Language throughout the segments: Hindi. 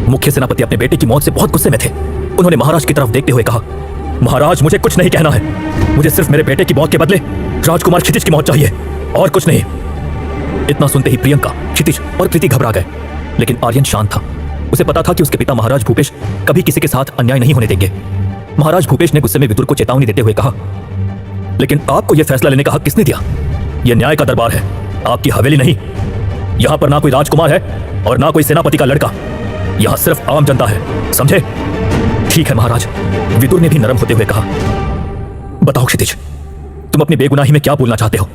मुख्य सेनापति अपने बेटे की मौत से बहुत गुस्से में थे। उन्होंने महाराज की तरफ देखते हुए कहा, महाराज मुझे कुछ नहीं कहना है, मुझे सिर्फ मेरे बेटे की मौत के बदले राजकुमार क्षितिज की मौत चाहिए और कुछ नहीं। इतना सुनते ही प्रियंका, क्षितिज और कृति घबरा गए, लेकिन आर्यन शांत था। उसे पता था कि उसके पिता महाराज भूपेश कभी किसी के साथ अन्याय नहीं होने देंगे। महाराज भूपेश ने गुस्से में विदुर को चेतावनी देते हुए कहा, लेकिन आपको यह फैसला लेने का हक किसने दिया? यह न्याय का दरबार है, आपकी हवेली नहीं। यहां पर ना कोई राजकुमार है और ना कोई सेनापति का लड़का, यहां सिर्फ आम जनता है, समझे? ठीक है महाराज, विदुर ने भी नरम होते हुए कहा। बताओ क्षितिज, तुम अपनी बेगुनाही में क्या बोलना चाहते हो?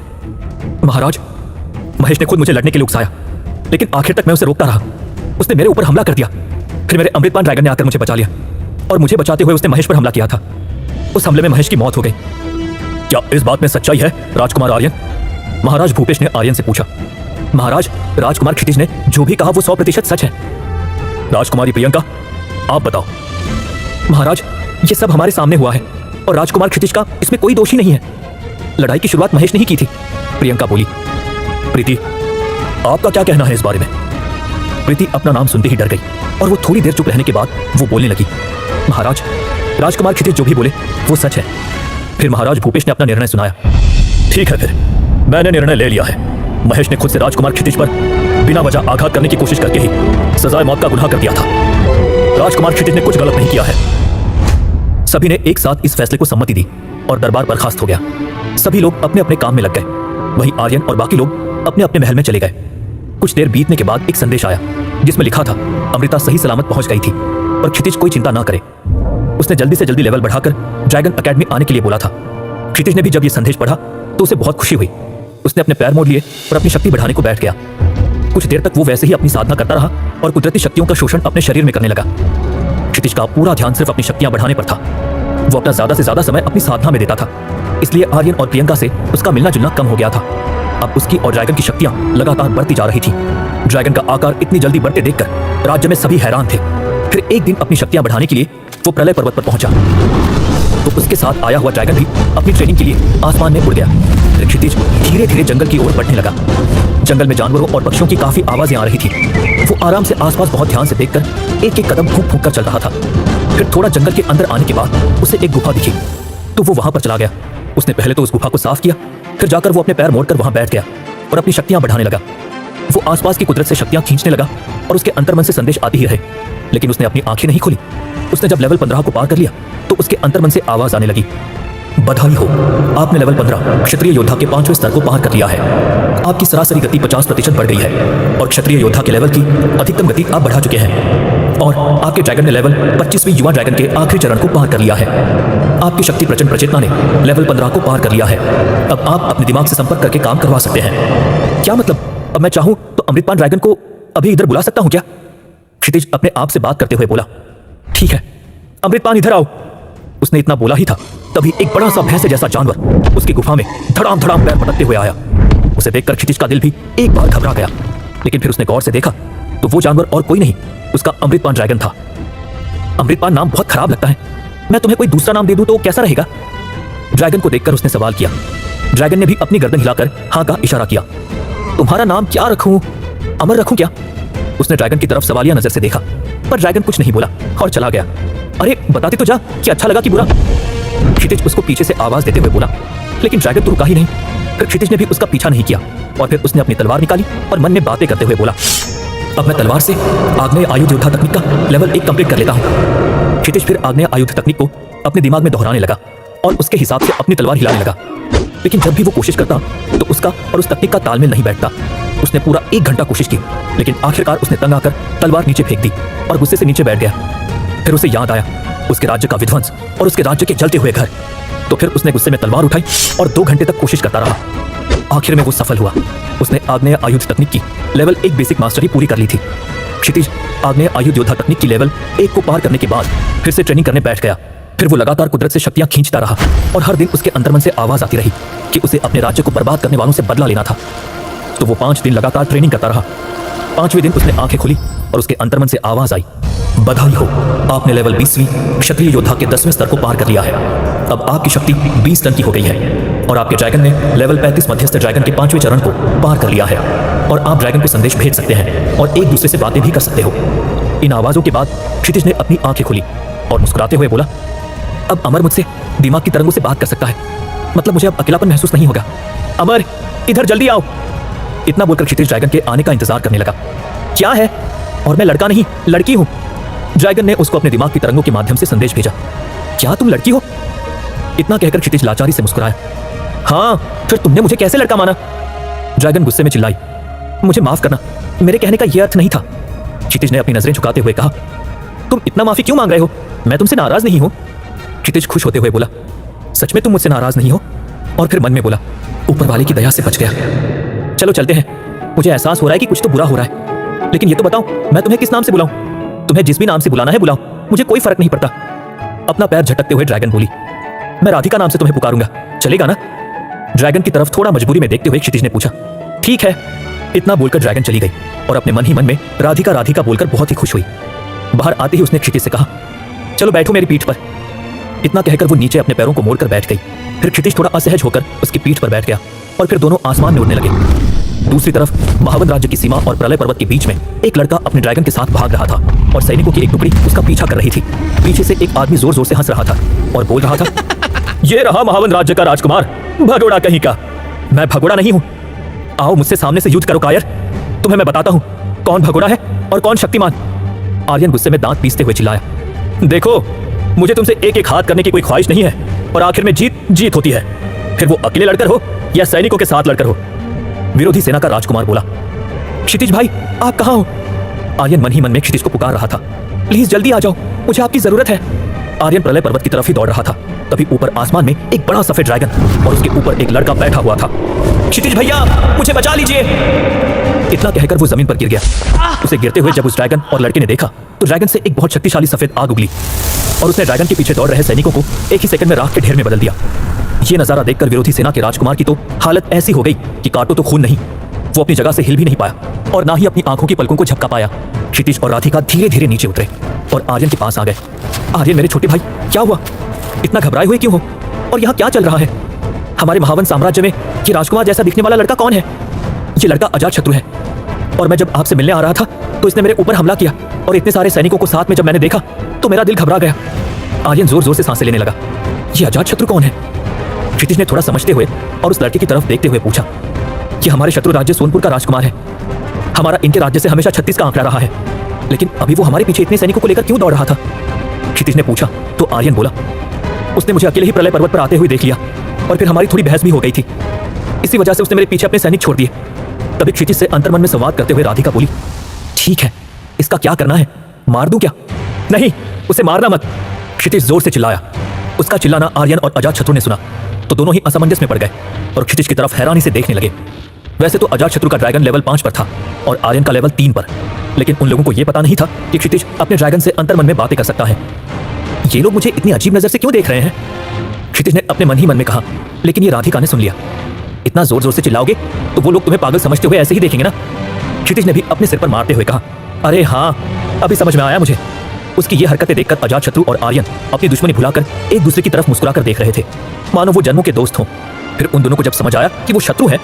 महाराज, महेश ने खुद मुझे लड़ने के लिए उकसाया, लेकिन आखिर तक मैं उसे रोकता रहा। उसने मेरे ऊपर हमला कर दिया, फिर मेरे अमृतपान ड्रैगन ने आकर मुझे बचा लिया और मुझे बचाते हुए उसने महेश पर हमला किया था। उस हमले में महेश की मौत हो गई। क्या इस बात में सच्चाई है राजकुमार आर्यन? महाराज भूपेश ने आर्यन से पूछा। महाराज, राजकुमार क्षितिज ने जो भी कहा वो 100% सच है। राजकुमारी प्रियंका, आप बताओ। महाराज, ये सब हमारे सामने हुआ है और राजकुमार क्षितिज का इसमें कोई दोष ही नहीं है। लड़ाई की शुरुआत महेश ने ही की थी, प्रियंका बोली। प्रीति, आपका क्या कहना है इस बारे में? प्रीति अपना नाम सुनते ही डर गई और वो थोड़ी देर चुप रहने के बाद वो बोलने लगी, महाराज, राजकुमार क्षितिज जो भी बोले वो सच है। फिर महाराज भूपेश ने अपना निर्णय सुनाया। ठीक है, फिर मैंने निर्णय ले लिया है। महेश ने खुद से राजकुमार क्षितिज पर बिना वजह आघात करने की कोशिश करके ही सजाए मौत का गुनाह कर दिया था। राजकुमार क्षितिज ने कुछ गलत नहीं किया है। सभी ने एक साथ इस फैसले को सम्मति दी और दरबार बर्खास्त हो गया। सभी लोग अपने अपने काम में लग गए। वहीं आर्यन और बाकी लोग अपने अपने महल में चले गए। कुछ देर बीतने के बाद एक संदेश आया जिसमें लिखा था, अमृता सही सलामत पहुंच गई थी और क्षितिज कोई चिंता ना करे। उसने जल्दी से जल्दी लेवल बढ़ाकर ड्रैगन अकेडमी आने के लिए बोला था। क्षितिज ने भी जब यह संदेश पढ़ा तो उसे बहुत खुशी हुई। उसने अपने पैर मोड़ लिए और अपनी शक्ति बढ़ाने को बैठ गया। कुछ देर तक वो वैसे ही अपनी साधना करता रहा और कुदरती शक्तियों का शोषण अपने शरीर में करने लगा। क्षितिज का पूरा ध्यान सिर्फ अपनी शक्तियां बढ़ाने पर था। वो अपना ज्यादा से ज्यादा समय अपनी साधना में देता था, इसलिए आर्यन और प्रियंका से उसका मिलना जुलना कम हो गया था। अब उसकी और ड्रैगन की शक्तियां लगातार बढ़ती जा रही थी। ड्रैगन का आकार इतनी जल्दी बढ़ते देखकर राज्य में सभी हैरान थे। फिर एक दिन अपनी शक्तियां बढ़ाने के लिए वो प्रलय पर्वत पर पहुंचा, तो उसके साथ आया हुआ ड्रैगन भी अपनी ट्रेनिंग के लिए आसमान में उड़ गया। फिर क्षितिज धीरे धीरे जंगल की ओर बढ़ने लगा। जंगल में जानवरों और पक्षियों की काफी आवाजें आ रही थी। वो आराम से आसपास बहुत ध्यान से देखकर एक एक कदम फूंक फूंक कर चल रहा था। फिर थोड़ा जंगल के अंदर आने के बाद उसे एक गुफा दिखी, तो वो वहां पर चला गया। उसने पहले तो उस गुफा को साफ किया, फिर जाकर वो अपने पैर मोड़कर वहां बैठ गया और अपनी शक्तियां बढ़ाने लगा। वो आसपास की कुदरत से शक्तियां खींचने लगा और उसके अंतर्मन से संदेश आती ही रहे, लेकिन उसने अपनी आंखें नहीं खोली। उसने जब लेवल 15 को पार कर लिया तो उसके अंतर्मन से आवाज आने लगी, बधाई हो, आपने लेवल 15 क्षत्रिय योद्धा के 5वें स्तर को पार कर लिया है। आपकी सरासरी गति 50% बढ़ गई है और क्षत्रिय योद्धा के लेवल की अधिकतम गति आप बढ़ा चुके हैं। और आपके ड्रैगन ने लेवल 25वीं युवा ड्रैगन के आखिरी चरण को पार कर लिया है। आपकी शक्ति प्रचंड प्रचेतना ने लेवल 15 को पार कर लिया है। अब आप अपने दिमाग से संपर्क करके काम करवा सकते हैं। क्या मतलब, अब मैं चाहूं तो अमृतपान ड्रैगन को अभी इधर बुला सकता हूं क्या? क्षितिज अपने आप से बात करते हुए बोला। ठीक है, अमृतपान इधर आओ। उसने इतना बोला ही था, तभी एक बड़ा सा भैंसे जैसा जानवर उसकी गुफा में धड़ाम धड़ाम पैर पटकते हुए आया। उसे देखकर क्षितिज का दिल भी एक बार घबरा गया, लेकिन फिर उसने गौर से देखा तो वो जानवर और कोई नहीं, उसका अमृतपान ड्रैगन था। अमृतपान नाम बहुत खराब लगता है, मैं तुम्हें कोई दूसरा नाम दे दूं तो कैसा रहेगा? ड्रैगन को देखकर उसने सवाल किया। ड्रैगन ने भी अपनी गर्दन हिलाकर हाँ का इशारा किया। तुम्हारा नाम क्या रखूं? अमर रखूं क्या? उसने ड्रैगन की तरफ सवालिया नजर से देखा, पर ड्रैगन कुछ नहीं बोला और चला गया। अरे बताते तो जा कि अच्छा लगा कि बुरा? क्षितिज उसको पीछे से आवाज देते हुए बोला, लेकिन ड्रैगन तो रुका ही नहीं। फिर क्षितिज ने भी उसका पीछा नहीं किया और फिर उसने अपनी तलवार निकाली और मन में बातें करते हुए बोला, अब मैं तलवार से आग्नेय आयुध योद्धा तकनीक का लेवल 1 कंप्लीट कर लेता हूं। क्षितिज फिर आग्नेय आयुध तकनीक को अपने दिमाग में दोहराने लगा और उसके हिसाब से अपनी तलवार हिलाने लगा, लेकिन जब भी वो कोशिश करता तो उसका और उस तकनीक का तालमेल नहीं बैठता। उसने पूरा 1 घंटा कोशिश की, लेकिन आखिरकार उसने तंग आकर तलवार नीचे फेंक दी और गुस्से से नीचे बैठ गया। फिर उसे याद आया उसके राज्य का विध्वंस और उसके राज्य के जलते हुए घर, तो फिर उसने गुस्से में तलवार उठाई और 2 घंटे तक कोशिश करता रहा। आखिर में वो सफल हुआ। उसने आग्नेय आयुध तकनीक की लेवल 1 बेसिक मास्टरी पूरी कर ली थी। क्षितिज आग्नेय आयुध योद्धा तकनीक की लेवल 1 को पार करने के बाद फिर से ट्रेनिंग करने बैठ गया। फिर वो लगातार कुदरत से शक्तियां खींचता रहा और हर दिन उसके अंतर्मन से आवाज आती रही कि उसे अपने राज्य को बर्बाद करने वालों से बदला लेना था। तो वो 5 दिन लगातार ट्रेनिंग करता रहा। 5वें दिन उसने आंखें खोली और उसके अंतर्मन से आवाज आई, बधाई हो, आपने लेवल 20वीं क्षत्रिय योद्धा के 10वें स्तर को पार कर लिया है। अब आपकी शक्ति 20 टन की हो गई है और आपके ड्रैगन ने लेवल 35 मध्यस्थ ड्रैगन के 5वें चरण को पार कर लिया है और आप ड्रैगन को संदेश भेज सकते हैं और एक दूसरे से बातें भी कर सकते हो। इन आवाजों के बाद क्षितिज ने अपनी आंखें खोली और मुस्कुराते हुए बोला, अब अमर मुझसे दिमाग की तरंगों से बात कर सकता है, मतलब मुझे अब अकेलापन महसूस नहीं होगा। अमर, इधर जल्दी आओ। इतना बोलकर क्षितिज ड्रैगन के आने का इंतजार करने लगा। क्या है? और मैं लड़का नहीं, लड़की हूं। ड्रैगन ने उसको अपने दिमाग की तरंगों के माध्यम से संदेश भेजा। क्या तुम लड़की हो? इतना कहकर क्षितिज लाचारी से मुस्कुराया। हाँ, फिर तुमने मुझे कैसे लड़का माना? ड्रैगन गुस्से में चिल्लाई। मुझे माफ करना, मेरे कहने का यह अर्थ नहीं था। क्षितिज ने अपनी नजरें झुकाते हुए कहा, तुम इतना माफी क्यों मांग रहे हो? मैं तुमसे नाराज नहीं हूं। क्षितिज खुश होते हुए बोला, सच में तुम मुझसे नाराज नहीं हो? और फिर मन में बोला, ऊपर वाले की दया से बच गया। चलो चलते हैं, मुझे एहसास हो रहा है कि कुछ तो बुरा हो रहा है। लेकिन ये तो बताओ, मैं तुम्हें किस नाम से बुलाऊं? तुम्हें जिस भी नाम से बुलाना है बुलाओ, मुझे कोई फर्क नहीं पड़ता। अपना पैर झटकते हुए ड्रैगन बोली, मैं राधिका नाम से तुम्हें पुकारूंगा, चलेगा ना? ड्रैगन की तरफ थोड़ा मजबूरी में देखते हुए क्षितिज ने पूछा। ठीक है। इतना बोलकर ड्रैगन चली गई और अपने मन ही मन में राधिका राधिका बोलकर बहुत ही खुश हुई। बाहर आते ही उसने क्षितिज से कहा, चलो बैठो मेरी पीठ पर। इतना कहकर वो नीचे अपने पैरों को मोड़कर बैठ गई। फिर क्षितिज थोड़ा असहज होकर उसकी पीठ पर बैठ गया और फिर दोनों आसमान में उड़ने लगे। दूसरी तरफ महावन राज्य की सीमा और प्रलय पर्वत के बीच में एक लड़का अपने ड्रैगन के साथ भाग रहा था और सैनिकों की एक टुकड़ी उसका पीछा कर रही थी। पीछे से एक आदमी जोर जोर से हंस रहा था और बोल रहा था, ये रहा महावन राज्य का राजकुमार, भगोड़ा कहीं का। मैं भगोड़ा नहीं हूं, आओ मुझसे सामने से युद्ध करो कायर। तुम्हें मैं बताता हूं कौन भगोड़ा है और कौन शक्तिमान। आर्यन गुस्से में दांत पीसते हुए चिल्लाया, देखो मुझे तुमसे एक एक हाथ करने की कोई ख्वाहिश नहीं है और आखिर में जीत जीत होती है, फिर वो अकेले लड़कर हो या सैनिकों के साथ लड़कर हो। विरोधी सेना का राजकुमार बोला। क्षितिज भाई, आप कहां हो? आर्यन मन ही मन में क्षितिज को पुकार रहा था, प्लीज जल्दी आ जाओ, मुझे आपकी जरूरत है। आर्यन प्रलय पर्वत की तरफ ही दौड़ रहा था। तभी ऊपर आसमान में एक बड़ा सफेद ड्रैगन और उसके ऊपर एक लड़का बैठा हुआ था। क्षितिज भैया, मुझे बचा लीजिए। इतना कहकर वो जमीन पर गिर गया। उसे गिरते हुए जब उस ड्रैगन और लड़के ने देखा तो ड्रैगन से एक बहुत शक्तिशाली सफेद आग उगली और उसने ड्रैगन के पीछे दौड़ रहे सैनिकों को एक ही सेकंड में राख के ढेर में बदल दिया। ये नजारा देखकर विरोधी सेना के राजकुमार की तो हालत ऐसी हो गई कि काटो तो खून नहीं। वो अपनी जगह से हिल भी नहीं पाया और ना ही अपनी आंखों की पलकों को झपका पाया। क्षितिज और राधिका धीरे धीरे नीचे उतरे और आर्यन के पास आ गए। आर्यन मेरे छोटे भाई, क्या हुआ? इतना घबराए हुए क्यों हो? और यहाँ क्या चल रहा है? हमारे महावन साम्राज्य में ये राजकुमार जैसा दिखने वाला लड़का कौन है? ये लड़का अजातशत्रु है और मैं जब आपसे मिलने आ रहा था तो इसने मेरे ऊपर हमला किया और इतने सारे सैनिकों को साथ में जब मैंने देखा तो मेरा दिल घबरा गया। आर्यन जोर जोर से सांसें लेने लगा। ये अजातशत्रु कौन है? क्षितिज ने थोड़ा समझते हुए और उस लड़के की तरफ देखते हुए पूछा, ये हमारे शत्रु राज्य सोनपुर का राजकुमार है। हमारा इनके राज्य से हमेशा 36 का आंकड़ा रहा है, लेकिन अभी वो हमारे पीछे इतने सैनिकों को लेकर क्यों दौड़ रहा था? क्षितिज ने पूछा तो आर्यन बोला, उसने मुझे अकेले ही प्रलय पर्वत पर आते हुए देख लिया और फिर हमारी थोड़ी बहस भी हो गई थी। इसी वजह से उसने मेरे पीछे अपने सैनिक छोड़ दिए। तभी क्षितिज से अंतर्मन में संवाद करते हुए राधिका बोली, ठीक है, इसका क्या करना है? मार दूं क्या? नहीं, उसे मारना मत। क्षितिज जोर से चिल्लाया। उसका चिल्लाना आर्यन और अजातशत्रु ने सुना तो दोनों ही असमंजस में पड़ गए और क्षितिज की तरफ हैरानी से देखने लगे। वैसे तो अजातशत्रु का ड्रैगन लेवल 5 पर था और आर्यन का लेवल 3 पर, लेकिन उन लोगों को यह पता नहीं था कि क्षितिज अपने ड्रैगन से अंतर्मन में बातें कर सकता है। ये लोग मुझे इतनी अजीब नजर से क्यों देख रहे हैं? क्षितिज ने अपने मन ही मन में कहा, लेकिन ये राधिका ने सुन लिया। इतना जोर जोर से चिल्लाओगे तो वो लोग तुम्हें पागल समझते हुए ऐसे ही देखेंगे ना? क्षितिज ने भी अपने सिर पर मारते हुए कहा, अरे हाँ, अभी समझ में आया मुझे। उसकी ये हरकतें देखकर अजातशत्रु और आर्यन अपनी दुश्मनी भुलाकर एक दूसरे की तरफ मुस्कुराकर देख रहे थे, मानो वो जन्मों के दोस्त हों। फिर उन दोनों को जब समझ आया कि वो शत्रु है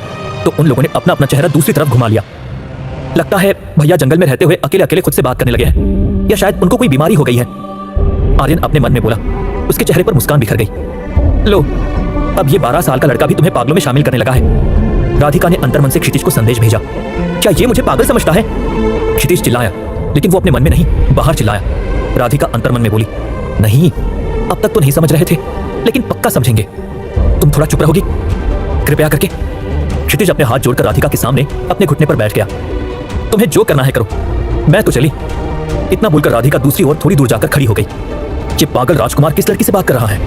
तो उन लोगों ने अपना अपना चेहरा दूसरी तरफ घुमा लिया। लगता है भैया जंगल में रहते हुए अकेले अकेले खुद से बात करने लगे हैं, या शायद उनको कोई बीमारी हो गई है। आर्यन अपने मन में बोला। उसके चेहरे पर मुस्कान बिखर गई। लो, अब ये 12 साल का लड़का भी तुम्हें पागलों में शामिल करने लगा है। राधिका ने अंतर्मन से क्षितिज को संदेश भेजा। क्या ये मुझे पागल समझता है? क्षितिज चिल्लाया, लेकिन वो अपने मन में नहीं बाहर चिल्लाया। राधिका अंतर्मन में बोली, नहीं, अब तक तो नहीं समझ रहे थे, लेकिन पक्का समझेंगे। तुम थोड़ा चुप रहोगी कृपया करके? क्षितिज अपने हाथ जोड़कर राधिका के सामने अपने घुटने पर बैठ गया। तुम्हें जो करना है करो, मैं तो चली। इतना बोलकर राधिका दूसरी ओर थोड़ी दूर जाकर खड़ी हो गई। ये पागल राजकुमार किस लड़की से बात कर रहा है?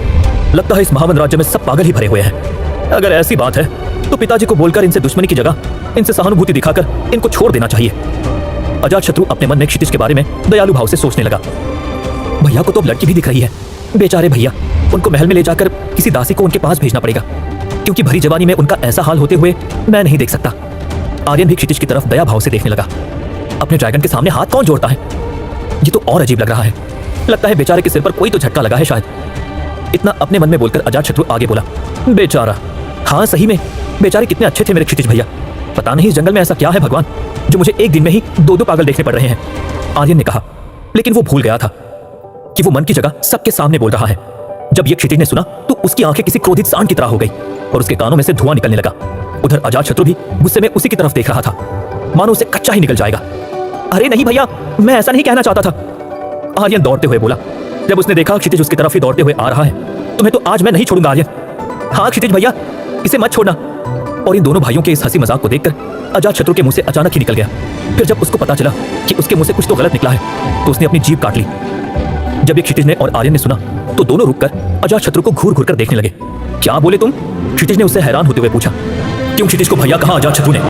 लगता है इस महावन राज्य में सब पागल ही भरे हुए हैं। अगर ऐसी बात है तो पिताजी को बोलकर इनसे दुश्मनी की जगह इनसे सहानुभूति दिखाकर इनको छोड़ देना चाहिए। अजातशत्रु अपने मन में क्षितिज के बारे में दयालु भाव से सोचने लगा। भैया को तो अब लड़की भी दिख रही है। बेचारे भैया, उनको महल में ले जाकर किसी दासी को उनके पास भेजना पड़ेगा, क्योंकि भरी जवानी में उनका ऐसा हाल होते हुए मैं नहीं देख सकता। आर्यन भी क्षितिज की तरफ दया भाव से देखने लगा। अपने ड्रैगन के सामने हाथ कौन जोड़ता है? ये तो और अजीब लग रहा है। लगता है बेचारे के सिर पर कोई तो झटका लगा है शायद। इतना अपने मन में बोलकर अजातशत्रु आगे बोला, बेचारा, हाँ सही में, बेचारे कितने अच्छे थे मेरे क्षितिज भैया। पता नहीं इस जंगल में ऐसा क्या है भगवान, जो मुझे एक दिन में ही 2-2 पागल देखने पड़ रहे हैं। आर्यन ने कहा। लेकिन वो भूल गया था कि वो मन की जगह सबके सामने बोल रहा है। जब ये क्षितिज ने सुना तो उसकी आंखें किसी क्रोधित सांड की तरह हो गई और उसके कानों में से धुआं निकलने लगा। उधर अजातशत्रु भी गुस्से में उसी की तरफ देख रहा था, मानो उसे कच्चा ही निकल जाएगा। अरे नहीं भैया, मैं ऐसा नहीं कहना चाहता था, आर्यन दौड़ते हुए बोला। जब उसने देखा क्षितिज उसकी तरफ ही दौड़ते हुए आ रहा है, तुम्हें तो आज मैं नहीं छोड़ूंगा आर्यन। हाँ क्षितिज भैया, इसे मत छोड़ना। और इन दोनों भाइयों के इस हंसी मजाक को देखकर अजातशत्रु के मुंह से अचानक ही निकल गया। फिर जब उसको पता चला कि उसके मुंह से कुछ तो गलत निकला है तो उसने अपनी जीभ काट ली। जब ये क्षितिज ने और आर्यन ने सुना तो दोनों रुककर अजातशत्रु को घूर घूर कर देखने लगे। क्या बोले तुम? क्षितिज ने उससे हैरान होते हुए पूछा। क्यों क्षितिज को भैया कहा अजातशत्रु ने?